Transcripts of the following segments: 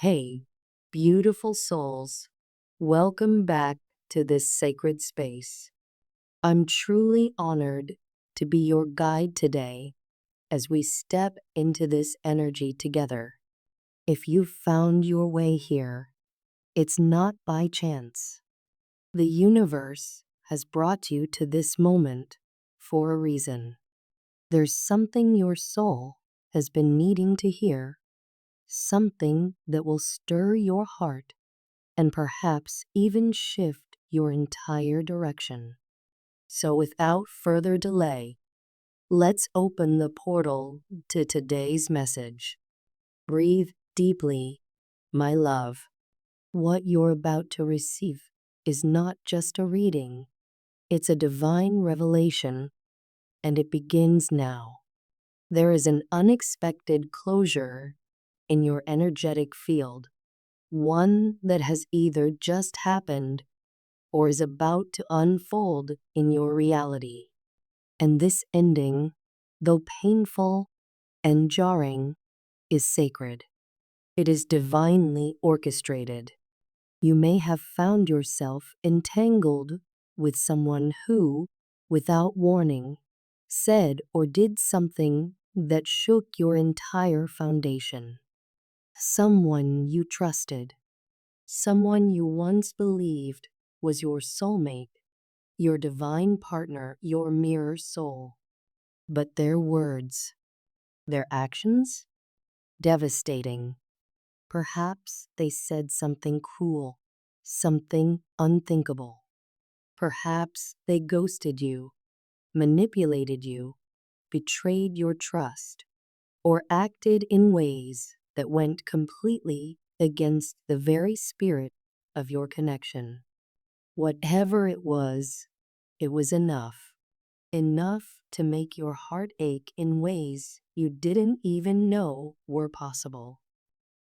Hey, beautiful souls, welcome back to this sacred space. I'm truly honored to be your guide today as we step into this energy together. If you've found your way here, it's not by chance. The universe has brought you to this moment for a reason. There's something your soul has been needing to hear, something that will stir your heart and perhaps even shift your entire direction. So, without further delay, let's open the portal to today's message. Breathe deeply, my love. What you're about to receive is not just a reading, it's a divine revelation, and it begins now. There is an unexpected closure in your energetic field, one that has either just happened or is about to unfold in your reality. And this ending, though painful and jarring, is sacred. It is divinely orchestrated. You may have found yourself entangled with someone who, without warning, said or did something that shook your entire foundation. Someone you trusted, someone you once believed was your soulmate, your divine partner, your mirror soul. But their words, their actions, devastating. Perhaps they said something cruel, something unthinkable. Perhaps they ghosted you, manipulated you, betrayed your trust, or acted in ways that went completely against the very spirit of your connection. Whatever it was enough. Enough to make your heart ache in ways you didn't even know were possible.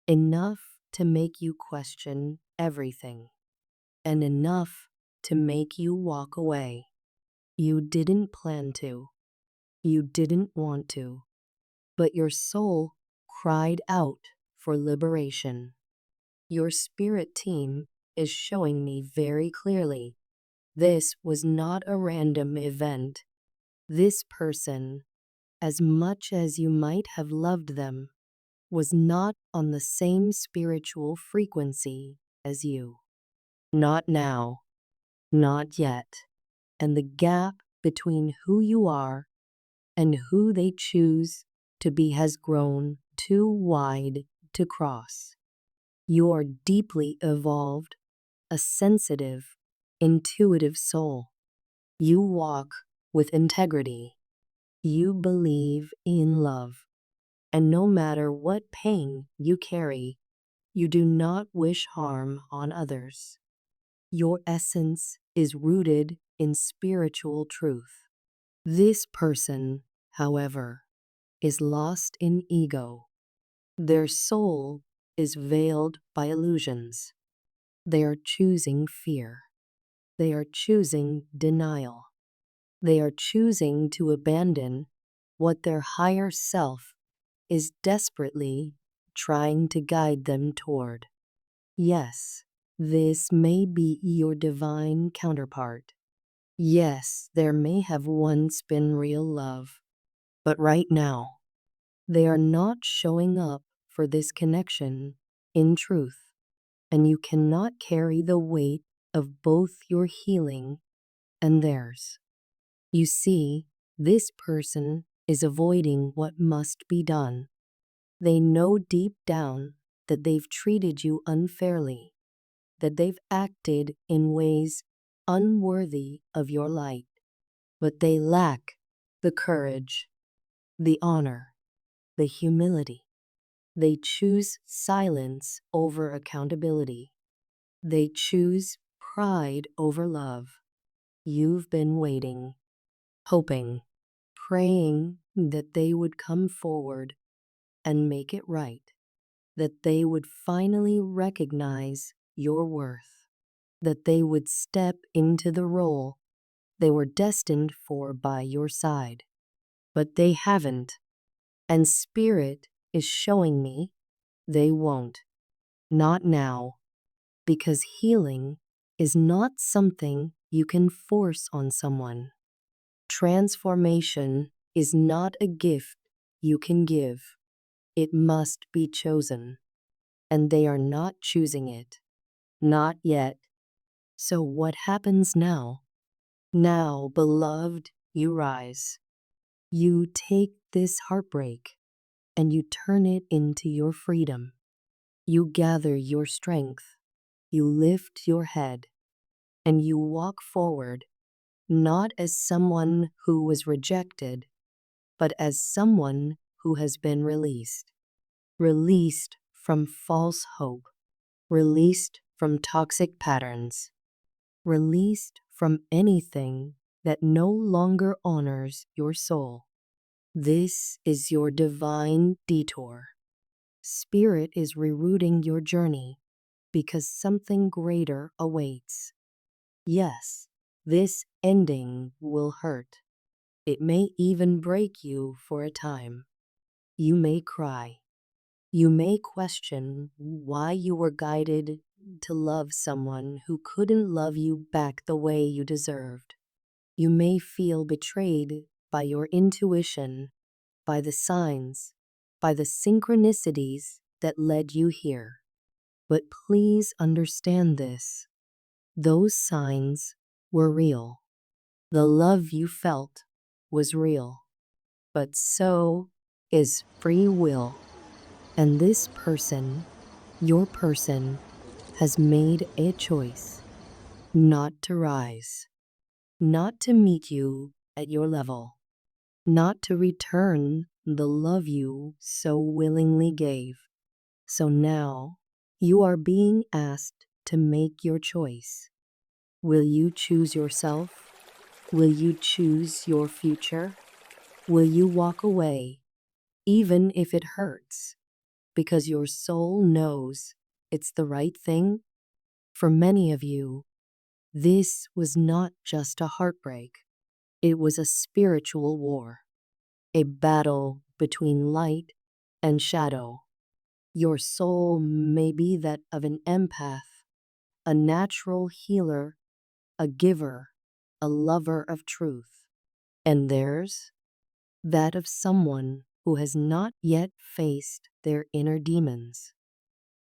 Enough to make you question everything. And enough to make you walk away. You didn't plan to. You didn't want to. But your soul cried out for liberation. Your spirit team is showing me very clearly this was not a random event. This person, as much as you might have loved them, was not on the same spiritual frequency as you. Not now, not yet. And the gap between who you are and who they choose to be has grown too wide to cross. You are deeply evolved, a sensitive, intuitive soul. You walk with integrity. You believe in love. And no matter what pain you carry, you do not wish harm on others. Your essence is rooted in spiritual truth. This person, however, is lost in ego. Their soul is veiled by illusions. They are choosing fear. They are choosing denial. They are choosing to abandon what their higher self is desperately trying to guide them toward. Yes, this may be your divine counterpart. Yes, there may have once been real love, but right now, they are not showing up for this connection in truth, and you cannot carry the weight of both your healing and theirs. You see, this person is avoiding what must be done. They know deep down that they've treated you unfairly, that they've acted in ways unworthy of your light, but they lack the courage, the honor, the humility. They choose silence over accountability. They choose pride over love. You've been waiting, hoping, praying that they would come forward and make it right, that they would finally recognize your worth, that they would step into the role they were destined for by your side. But they haven't, and Spirit is showing me they won't. Not now, because healing is not something you can force on someone. Transformation is not a gift you can give. It must be chosen, and they are not choosing it. Not yet. So what happens now? Now, beloved, you rise. You take this heartbreak and you turn it into your freedom. You gather your strength, you lift your head, and you walk forward, not as someone who was rejected, but as someone who has been released. Released from false hope, released from toxic patterns, released from anything that no longer honors your soul. This is your divine detour. Spirit is rerouting your journey because something greater awaits. Yes, this ending will hurt. It may even break you for a time. You may cry. You may question why you were guided to love someone who couldn't love you back the way you deserved. You may feel betrayed by your intuition, by the signs, by the synchronicities that led you here. But please understand this. Those signs were real. The love you felt was real. But so is free will. And this person, your person, has made a choice not to rise, not to meet you at your level, not to return the love you so willingly gave. So now you are being asked to make your choice. Will you choose yourself? Will you choose your future? Will you walk away, even if it hurts, because your soul knows it's the right thing? For many of you, this was not just a heartbreak. It was a spiritual war, a battle between light and shadow. Your soul may be that of an empath, a natural healer, a giver, a lover of truth. And theirs, that of someone who has not yet faced their inner demons.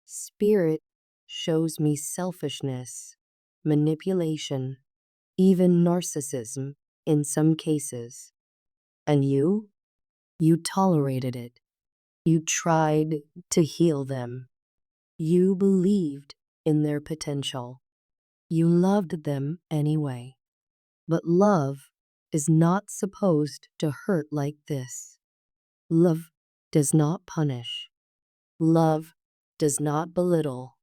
Spirit shows me selfishness, manipulation, even narcissism in some cases. And you tolerated it. You tried to heal them. You believed in their potential. You loved them anyway. But love is not supposed to hurt like this. Love does not punish. Love does not belittle.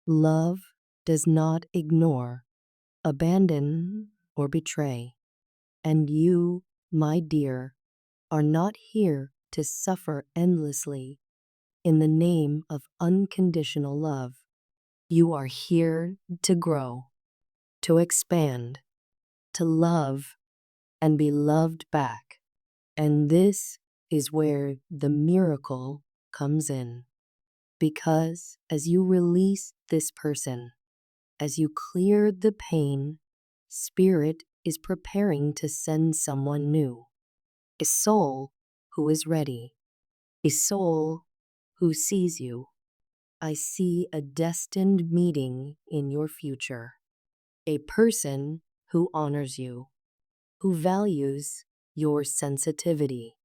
Love does not ignore, abandon, or betray. And you, my dear, are not here to suffer endlessly in the name of unconditional love. You are here to grow, to expand, to love, and be loved back. And this is where the miracle comes in. Because as you release this person, as you clear the pain, Spirit is preparing to send someone new. A soul who is ready. A soul who sees you. I see a destined meeting in your future. A person who honors you, who values your sensitivity,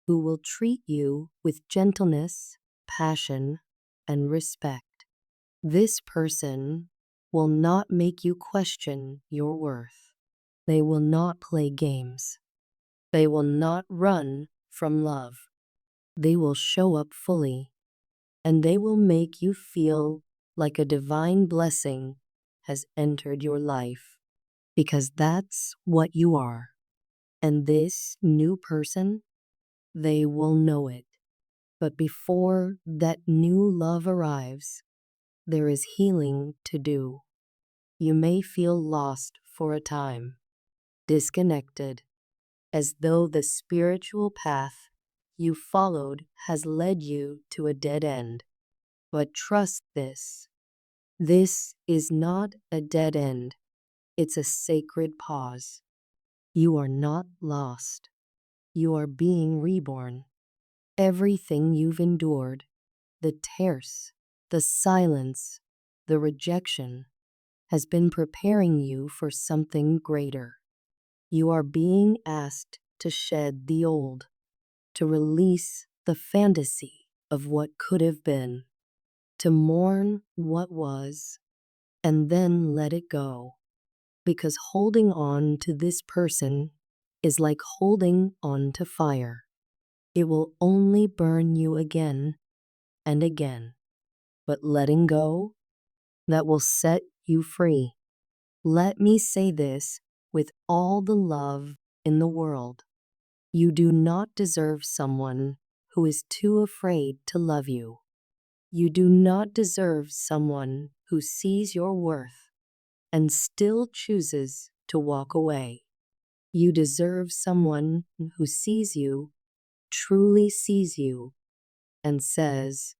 who will treat you with gentleness, passion, and respect. This person will not make you question your worth. They will not play games. They will not run from love. They will show up fully, and they will make you feel like a divine blessing has entered your life, because that's what you are. And this new person, they will know it. But before that new love arrives, there is healing to do. You may feel lost for a time, disconnected, as though the spiritual path you followed has led you to a dead end. But trust this. This is not a dead end. It's a sacred pause. You are not lost. You are being reborn. Everything you've endured, the tears, the silence, the rejection, has been preparing you for something greater. You are being asked to shed the old, to release the fantasy of what could have been, to mourn what was, and then let it go. Because holding on to this person is like holding on to fire. It will only burn you again and again. But letting go, that will set you free. Let me say this with all the love in the world. You do not deserve someone who is too afraid to love you. You do not deserve someone who sees your worth and still chooses to walk away. You deserve someone who sees you, truly sees you, and says,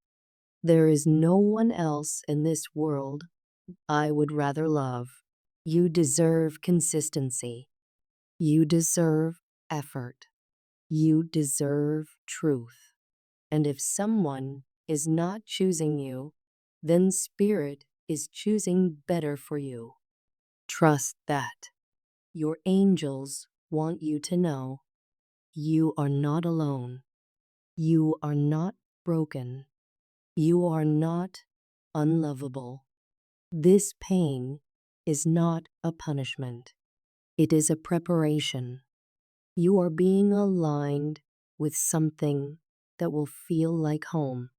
"There is no one else in this world I would rather love." You deserve consistency. You deserve effort. You deserve truth. And if someone is not choosing you, then Spirit is choosing better for you. Trust that. Your angels want you to know you are not alone. You are not broken. You are not unlovable. This pain is not a punishment. It is a preparation. You are being aligned with something that will feel like home.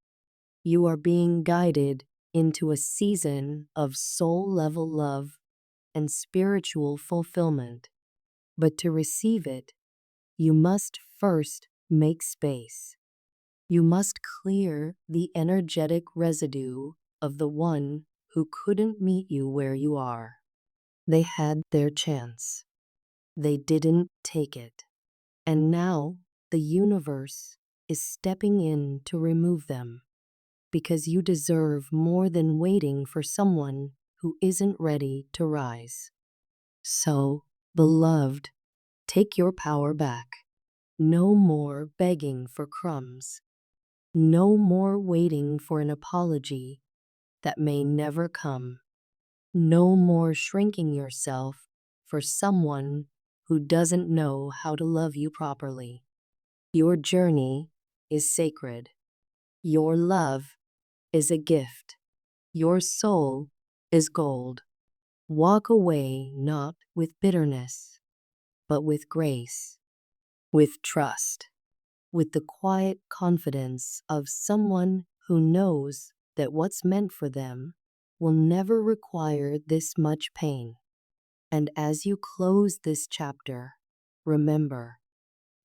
You are being guided into a season of soul-level love and spiritual fulfillment. But to receive it, you must first make space. You must clear the energetic residue of the one who couldn't meet you where you are. They had their chance. They didn't take it. And now the universe is stepping in to remove them, because you deserve more than waiting for someone who isn't ready to rise. So, beloved, take your power back. No more begging for crumbs. No more waiting for an apology that may never come. No more shrinking yourself for someone who doesn't know how to love you properly. Your journey is sacred. Your love is a gift. Your soul is gold. Walk away not with bitterness, but with grace, with trust, with the quiet confidence of someone who knows that what's meant for them will never require this much pain. And as you close this chapter, remember,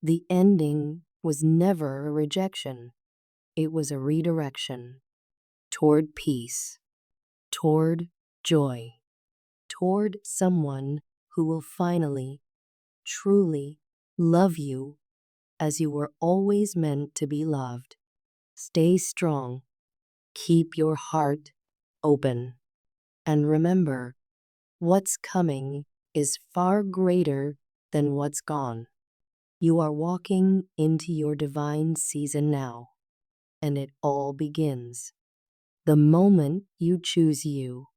the ending was never a rejection. It was a redirection toward peace, toward joy, toward someone who will finally, truly love you as you were always meant to be loved. Stay strong. Keep your heart open. And remember, what's coming is far greater than what's gone. You are walking into your divine season now, and it all begins the moment you choose you.